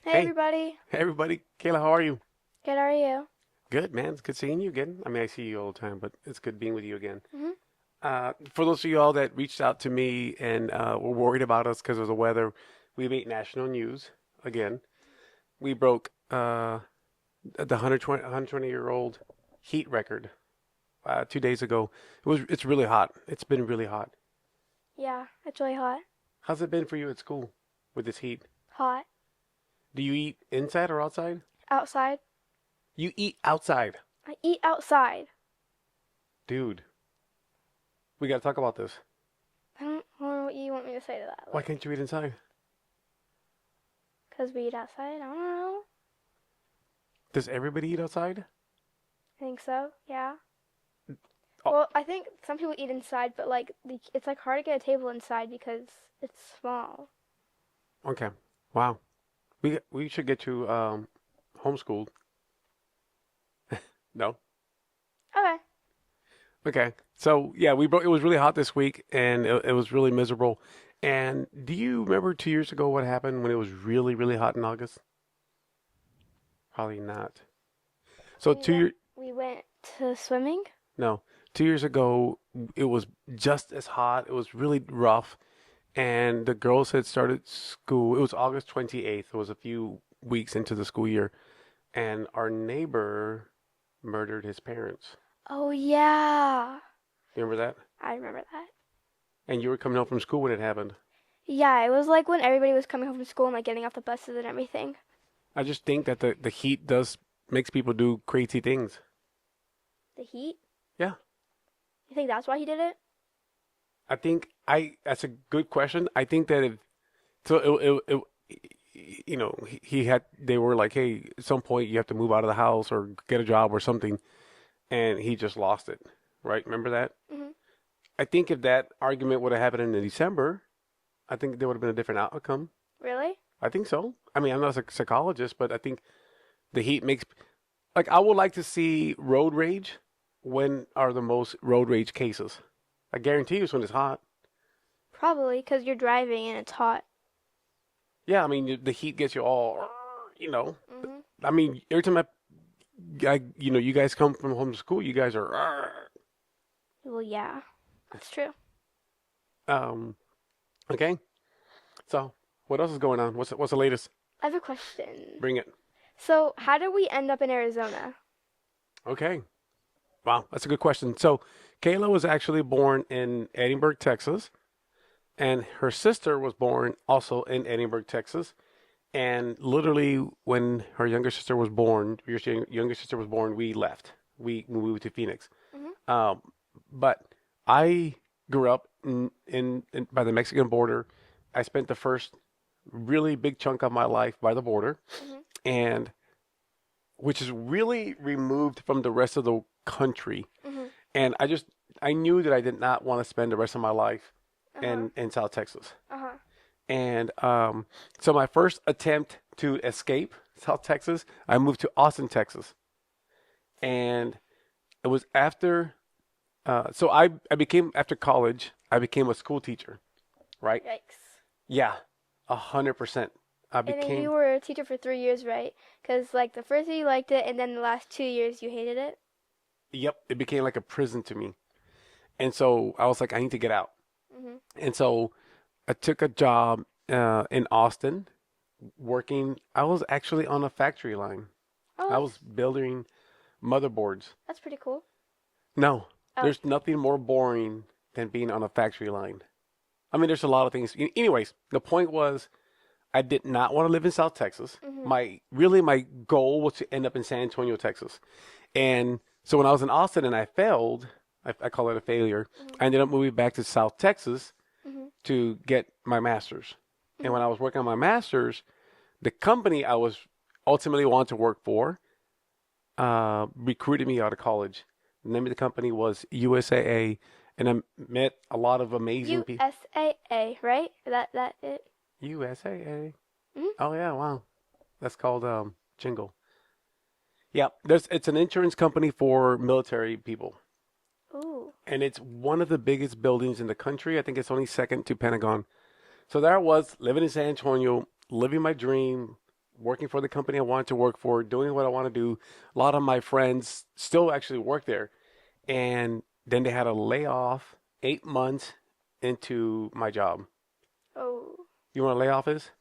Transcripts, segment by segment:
Hey Hey, everybody. hey everybody. Kayla, how are you? Good, how are you? Good, man. It's good seeing you again. I mean, I see you all the time, but it's good being with you again. hmm For those of you all that reached out to me and were worried about us because of the weather, we made national news again. We broke the 120-year-old heat record 2 days ago. It's really hot. It's been really hot. Yeah, it's really hot. How's it been for you at school with this heat? Hot. Do you eat inside or outside? Outside. You eat outside. I eat outside. Dude, we got to talk about this. I don't know what you want me to say to that. Why can't you eat inside? Cause we eat outside? I don't know. Does everybody eat outside? I think so. Yeah. Oh, Well, I think some people eat inside, but it's like hard to get a table inside because it's small. okay. Wow. We should get you homeschooled. No? Okay. Okay. So yeah, we broke. It was really hot this week, and it was really miserable. And do you remember 2 years ago what happened when it was really, really hot in August? Probably not. So We two went year we went to swimming. no, 2 years ago it was just as hot. It was really rough, and the girls had started school. It was August 28th. It was a few weeks into the school year, and our neighbor murdered his parents. Oh yeah. You remember that? I remember that. And you were coming home from school when it happened. Yeah, it was like when everybody was coming home from school and like getting off the buses and everything. I just think that the heat does makes people do crazy things. The heat? Yeah. You think that's why he did it? I think I that's a good question. I think that if so he had they were like, hey, at some point you have to move out of the house or get a job or something, and he just lost it. Right? Remember that? hmm I think if that argument would have happened in December, I think there would have been a different outcome. Really? I think so. I mean, I'm not a psychologist, but I think the heat makes like I would like to see road rage. When are the most road rage cases? I guarantee you it's when it's hot. Probably because you're driving and it's hot. Yeah, I mean the heat gets you all, you know. hmm I mean every time you guys come from home to school, you guys are. Well, yeah, that's true. Um. Okay. So what else is going on? What's the latest? I have a question. Bring it. So, how did we end up in Arizona? Okay. Wow, that's a good question. So Kayla was actually born in Edinburgh, Texas, and her sister was born also in Edinburgh, Texas. And literally, when her younger sister was born, your younger sister was born, we left. We moved to Phoenix. hmm Um, but I grew up in by the Mexican border. I spent the first really big chunk of my life by the border, hmm and which is really removed from the rest of the country. hmm And I knew that I did not want to spend the rest of my life Uh huh. in South Texas. Uh huh. And so my first attempt to escape South Texas, I moved to Austin, Texas. And it was after, so I became, after college, I became a school teacher, right? Yikes. Yeah, 100%. I And then became, you were a teacher for 3 years, right? Because like the first year you liked it, and then the last 2 years you hated it. yep, it became like a prison to me. And so I was like, I need to get out. hmm And so I took a job in Austin working. I was actually on a factory line. Oh, I was building motherboards. that's pretty cool. No, Oh. there's nothing more boring than being on a factory line. I mean, there's a lot of things. Anyways, the point was I did not want to live in South Texas. hmm My goal was to end up in San Antonio, Texas. And so when I was in Austin and I failed, I call it a failure. hmm I ended up moving back to South Texas hmm to get my master's. And hmm when I was working on my master's, the company I was ultimately wanted to work for recruited me out of college. The name of the company was USAA, and I met a lot of amazing people. USAA, right? That it? USAA. hmm Oh yeah, wow. That's called Jingle. Yeah, it's an insurance company for military people, Ooh. and it's one of the biggest buildings in the country. I think it's only second to Pentagon. So there I was living in San Antonio, living my dream, working for the company I wanted to work for, doing what I want to do. A lot of my friends still actually work there. And then they had a layoff 8 months into my job. Oh. You know what a layoff is?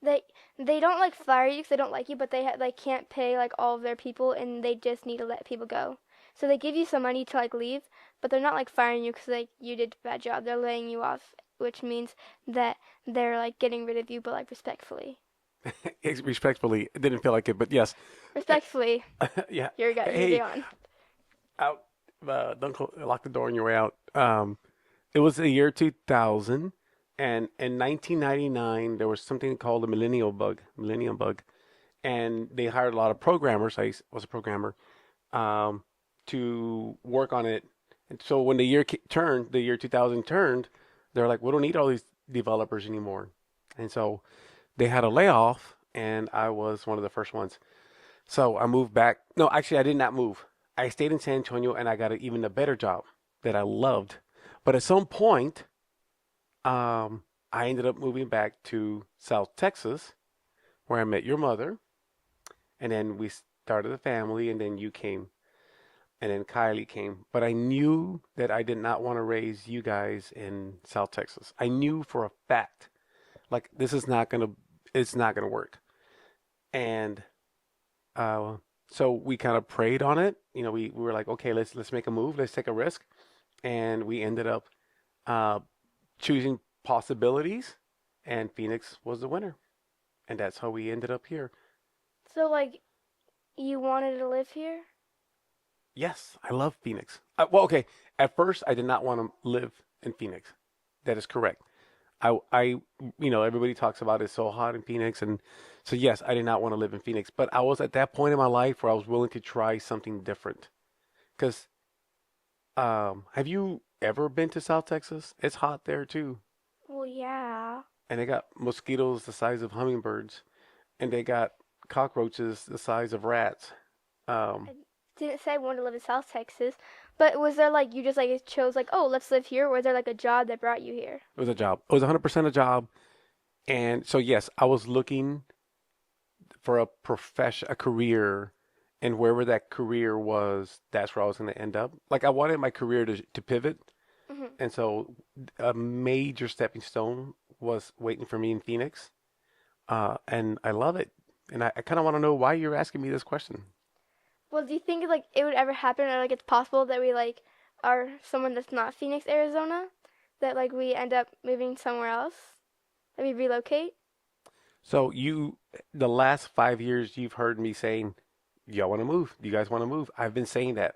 They they don't like fire you because they don't like you, but they can't pay like all of their people, and they just need to let people go. So they give you some money to like leave, but they're not like firing you because like you did a bad job. They're laying you off, which means that they're like getting rid of you, but like respectfully. Respectfully, it didn't feel like it, but yes. Respectfully, Yeah. you're Hey, gone. out. Lock the door on your way out. It was the year 2000, and in 1999 there was something called the millennium bug, and they hired a lot of programmers. Was a programmer, um, to work on it. And so when turned, the year 2000 turned, they're like, we don't need all these developers anymore. And so they had a layoff, and I was one of the first ones. So I moved back. No, actually, I did not move. I stayed in San Antonio, and I got even a better job that I loved. But at some point, I ended up moving back to South Texas, where I met your mother, and then we started a family, and then you came, and then Kylie came. But I knew that I did not want to raise you guys in South Texas. I knew for a fact, like it's not gonna work. And uh, so we kind of prayed on it. We were like, okay, let's make a move, let's take a risk, and we ended up uh, choosing possibilities, and Phoenix was the winner, and that's how we ended up here. So like you wanted to live here? Yes, I love Phoenix. Well, okay. At first, I did not want to live in Phoenix. That is correct. Everybody talks about it's so hot in Phoenix, and so yes, I did not want to live in Phoenix. But I was at that point in my life where I was willing to try something different. Because, have you ever been to South Texas? It's hot there too, Well, yeah. and they got mosquitoes the size of hummingbirds, and they got cockroaches the size of rats. Um, I didn't say I wanted to live in South Texas, but was there like you just like chose like, oh, let's live here, or was there like a job that brought you here? it was a job. It was 100% a job. And so, yes, I was looking for a career, and wherever that career was, that's where I was going to end up. Like I wanted my career to pivot, Hmm. and so a major stepping stone was waiting for me in Phoenix, and I love it. And I kind of want to know why you're asking me this question. Well, do you think like it would ever happen, or like it's possible that we like are someone that's not Phoenix, Arizona, that like we end up moving somewhere else, that we relocate? So the last 5 years, you've heard me saying, y'all want to move? Do you guys want to move? I've been saying that,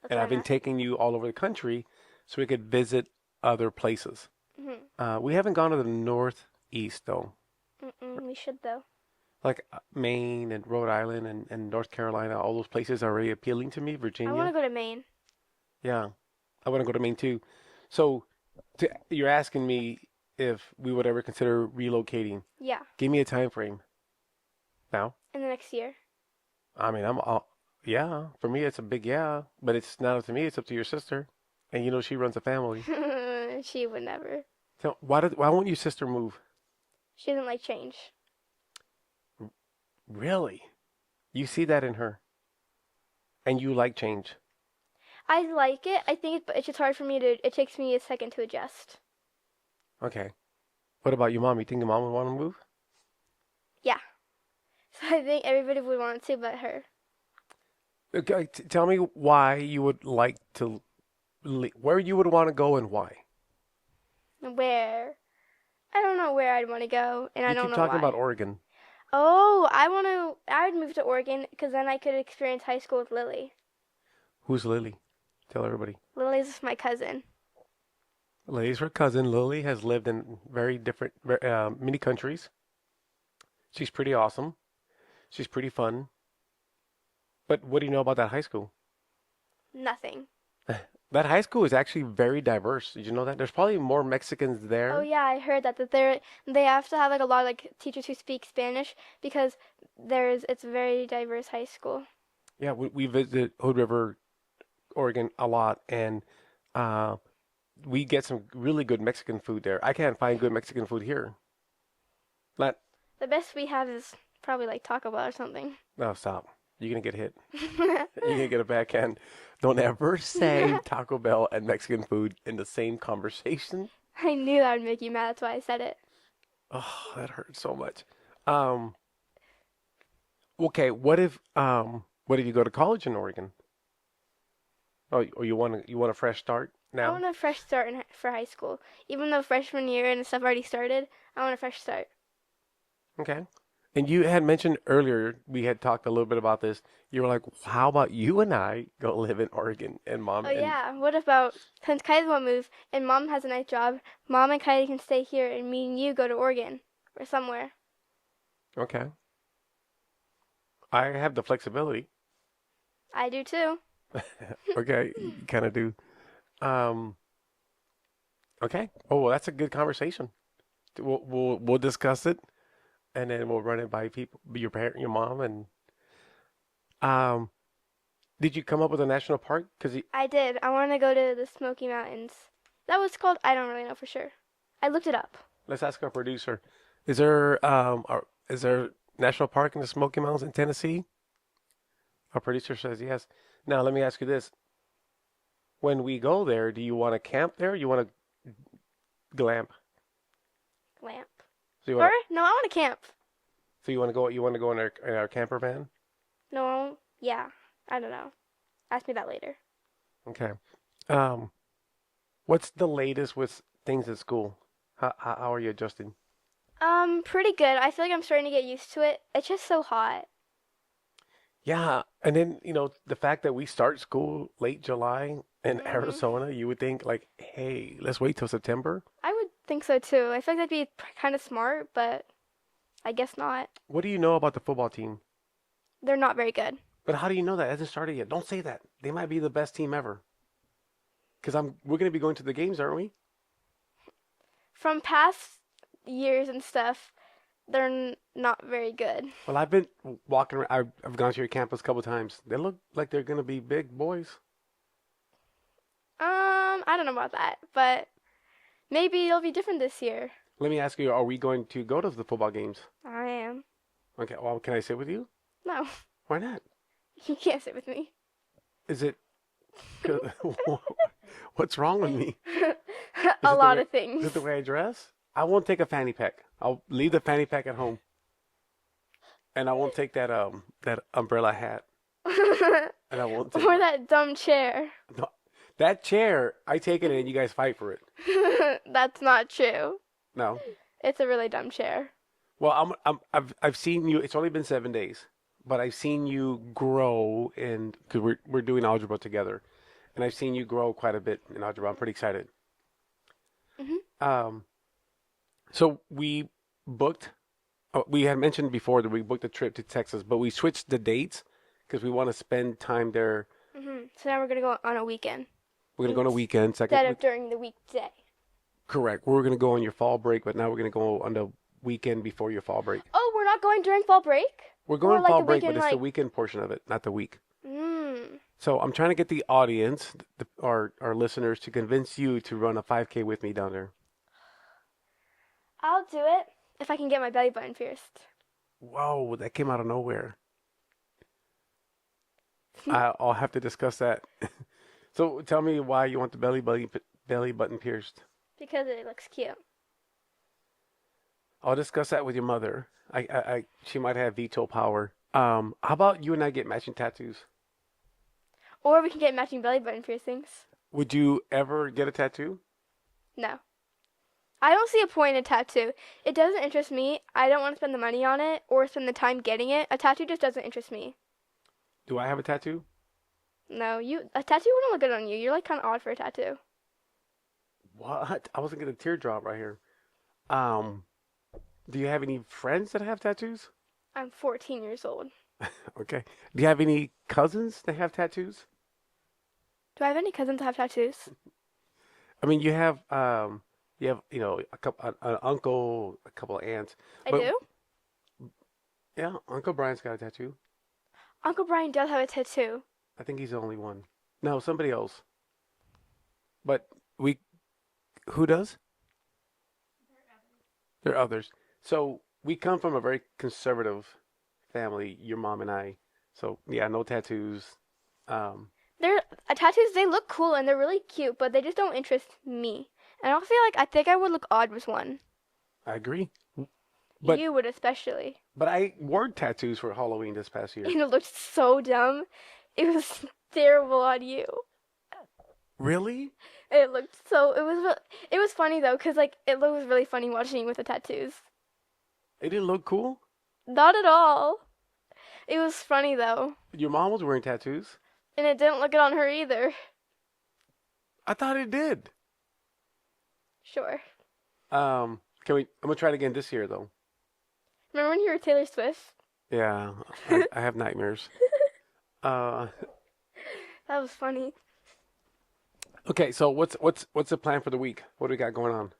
That's and why I've I'm been asking. taking you all over the country so we could visit other places. Hmm. We haven't gone to the Northeast though, Mm-mm, we should though. like Maine and Rhode Island and North Carolina. All those places are really appealing to me. I want Virginia, to go to Maine. yeah, I want to go to Maine too. So, you're asking me if we would ever consider relocating. Yeah, Give me a time frame now. in the next year. I mean, yeah. For me, it's a big yeah, but it's not up to me. It's up to your sister, and she runs a family. She would never. So why won't your sister move? She doesn't like change. Really? You see that in her, and you like change. I like it. I think it's just hard for me to. It takes me a second to adjust. Okay. What about your mom? You think your mom would want to move? Yeah. So I think everybody would want to, but her. Okay, tell me why you would like to, where you would want to go and why. Where? I don't know where I'd want to go, and I You don't keep know talking about why. Oregon. Oh, I want to. I would move to Oregon because then I could experience high school with Lily. Who's Lily? Tell everybody. Lily's my cousin. Lily's her cousin. Lily has lived in very different, many countries. She's pretty awesome. She's pretty fun. But what do you know about that high school? Nothing. That high school is actually very diverse. Did you know that? There's probably more Mexicans Oh there. yeah, I heard that they have to have like a lot of like teachers who speak Spanish because it's a very diverse high school. Yeah, we visit Hood River, Oregon a lot, and uh, we get some really good Mexican food there. I can't find good Mexican food here. Not The best we have is Probably like Taco Bell or something. No, stop. You're gonna get hit. You're gonna get a backhand. Don't ever say Taco Bell and Mexican food in the same conversation. I knew that would make you mad. That's why I said it. Oh, that hurts so much. Um, okay, what if you go to college in Oregon? Oh, or you want a fresh start I now? want a fresh start for high school. Even though freshman year and stuff already started, I want a fresh start. Okay. And you had mentioned earlier, we had talked a little bit about this. You were like, how about you and I go live in Oregon and mom Oh and yeah, what about since Kylie won't move and mom has a nice job, mom and Kylie can stay here and me and you go to Oregon or somewhere. okay. I have the flexibility. I do too. Okay, you kind of do. Um, okay. Oh, well, that's a good conversation. We'll discuss it and then we'll run it by people, your parent, your mom, and um, did you come up with a national park? Because I did. I want to go to the Smoky Mountains. That was called, I don't really know for sure. I looked it up. let's ask our producer. Is there national park in the Smoky Mountains in Tennessee? Our producer says yes. Now let me ask you this: when we go there, do you want to camp there? Or you want to glamp? Lamp. So you Or want no, I want to camp. you want to go in our camper van? No, yeah. I don't know. Ask me that later. Okay. Um, what's the latest with things at school? How are you adjusting? Pretty good. I feel like I'm starting to get used to it. It's just so hot. Yeah, and then the fact that we start school late July in Mhm. Arizona, you would think like, hey, let's wait till September. I would think so too. I feel like that'd be kind of smart, but I guess not. What do you know about the football team? They're not very good. But how do you know that? It hasn't started yet. Don't say that. They might be the best team ever. Because we're going to be going to the games, aren't we? From past years and stuff, they're not very good. Well, I've been walking around. I've gone to your campus a couple times. They look like they're going to be big boys. I don't know about that, but maybe it'll be different this year. Let me ask you, are we going to go to the football games? I am. Okay, well, can I sit with you? No, Why not? you can't sit with me. Is it, what's wrong with me? Is A it the lot way, of is things. it the way I dress? I won't take a fanny pack. I'll leave the fanny pack at home. And I won't take that umbrella hat. And I won't take Or that dumb chair. no, that chair. I take it and you guys fight for it. That's not true. No. It's a really dumb chair. Well, I've seen you. It's only been 7 days, but I've seen you grow in because we're doing algebra together, and I've seen you grow quite a bit in algebra. I'm pretty excited. Hmm. Um, so booked. We had mentioned before that we booked a trip to Texas, but we switched the dates because we want to spend time there. So now we're gonna go on a weekend We're gonna go on a weekend, second instead of week. during the weekday. Correct. We were gonna go on your fall break, but now we're gonna go on the weekend before your fall break. Oh, we're not going during fall break? We're Or going like fall the break, but weekend, it's the like, weekend portion of it, not the week. mm, So I'm trying to get the audience, our listeners, to convince you to run a 5K with me down there. I'll do it if I can get my belly button pierced. Whoa, that came out of nowhere. I'll have to discuss that. So tell me why you want the belly button pierced. Because it looks cute. I'll discuss that with your mother. She might have veto power. How about you and I get matching tattoos? Or we can get matching belly button piercings. Would you ever get a tattoo? No. I don't see a point in a tattoo. It doesn't interest me. I don't want to spend the money on it or spend the time getting it. A tattoo just doesn't interest me. Do I have a tattoo? No, a tattoo wouldn't look good on you. You're like kind of odd for a tattoo. What? I wasn't gonna teardrop right here. Um, do you have any friends that have tattoos? I'm 14 years old. Okay. Do you have any cousins that have tattoos? Do I have any cousins that have tattoos? I mean, you have a couple an uncle, a couple of aunts, I but do. yeah, Uncle Brian's got a tattoo. Uncle Brian does have a tattoo. I think he's the only one. No, somebody else. But we, who does? There are others. So we come from a very conservative family, your mom and I. So yeah, no tattoos. Um, They're tattoos. They look cool and they're really cute, but they just don't interest me. And I don't feel like I think I would look odd with one. I agree. But You would especially. I wore tattoos for Halloween this past year. And it looked so dumb. It was terrible on you. Really? It looked so. It was funny though, cause like it was really funny watching you with the tattoos. It didn't look cool? Not at all. It was funny though, Your mom was wearing tattoos. and it didn't look good on her either. I thought it did. Sure. Can we? I'm gonna try it again this year though. Remember when you were Taylor Swift? Yeah, I have nightmares. Uh, That was funny. okay. So what's the plan for the week? What do we got going on?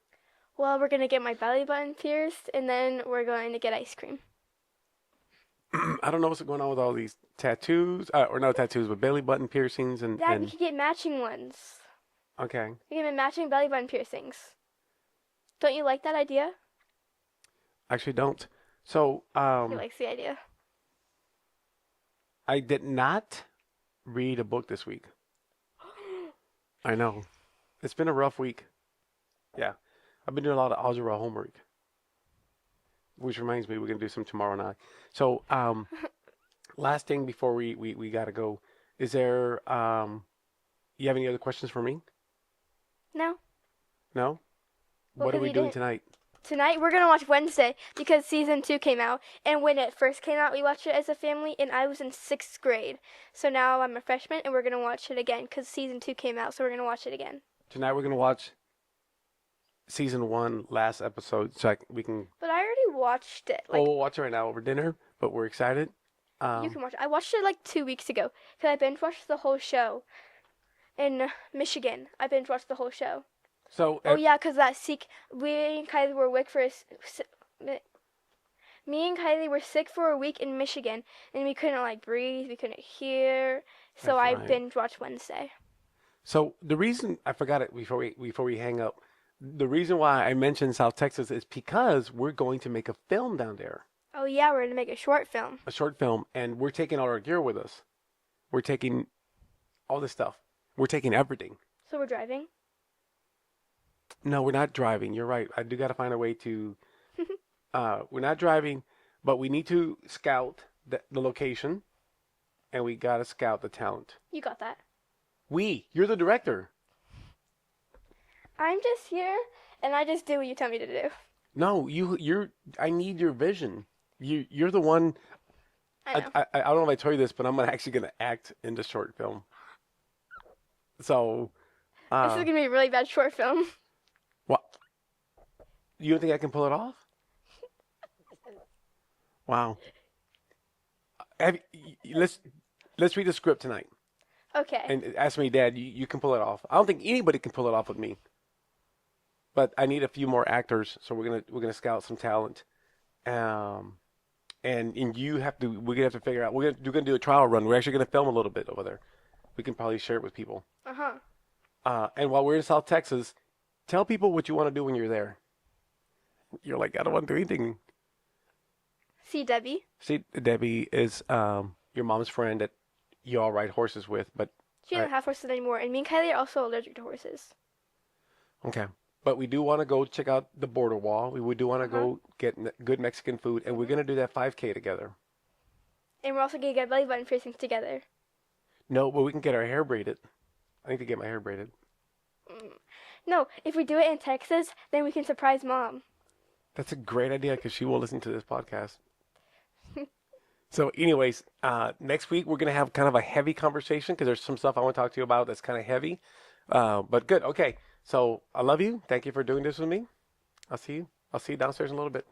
Well, we're gonna get my belly button pierced, and then we're going to get ice cream. I don't know what's going on with all these tattoos, or no tattoos, but belly button piercings Dad, you and could get matching ones. okay. You can get matching belly button piercings. Don't you like that idea? Actually, don't. So He likes the idea. I did not read a book this week. I know. It's been a rough week. Yeah. I've been doing a lot of algebra homework, which reminds me, we're going to do some tomorrow night. So, last thing before we got to go, is there, you have any other questions for me? No. No? Well, What are 'cause we you doing didn't. tonight? Tonight we're gonna watch Wednesday because season 2 came out, and when it first came out, we watched it as a family, and I was in 6th grade. So now I'm a freshman, and we're gonna watch it again because season 2 came out, so we're gonna watch it again. Tonight we're going to watch season 1, last episode, so we can, But I already watched it. well, Like we'll watch it right now over dinner, but we're excited. you can watch it. I watched it like 2 weeks ago because I binge watched the whole show in Michigan. I binge watched the whole show. So, Oh yeah, because that sick. We and Kylie were sick for me and Kylie were sick for a week in Michigan, and we couldn't like breathe, we couldn't hear. So that's I right. binge watched Wednesday. So the reason I forgot it before we hang up, the reason why I mentioned South Texas is because we're going to make a film down there, Oh yeah, we're gonna make a short film. a short film, and we're taking all our gear with us. We're taking all this stuff. We're taking everything. So we're driving. No, we're not driving. You're right. I do got to find a way to. We're not driving, but we need to scout the location, and we got to scout the talent. You got that. You're the director. I'm just here, and I just do what you tell me to do. No, you're. I need your vision. You're the one. I know. I don't know if I told you this, but I'm actually gonna act in the short film. So, This is gonna be a really bad short film. what? You don't think I can pull it off? Wow. Let's read the script tonight Okay. and ask me, Dad. You can pull it off. I don't think anybody can pull it off with me, but I need a few more actors, so we're gonna scout some talent. Um, and we're gonna have to figure out. We're gonna do a trial run. We're actually gonna film a little bit over there. We can probably share it with people. Uh-huh. And while we're in South Texas, tell people what you want to do when you're there. You're like, I don't want to do anything. See Debbie. See, Debbie is your mom's friend that you all ride horses with, but She doesn't have horses anymore, and me and Kylie are also allergic to horses. okay. But we do want to go check out the border wall. We do want to go get good Mexican food, and we're gonna do that 5K together. And we're also gonna get belly button piercings together. No, but we can get our hair braided. I need to get my hair braided. No, if we do it in Texas, then we can surprise Mom. That's a great idea because she will listen to this podcast. So, anyways, next week we're gonna have kind of a heavy conversation because there's some stuff I want to talk to you about that's kind of heavy. But good. Okay. So I love you. Thank you for doing this with me. I'll see you downstairs in a little bit.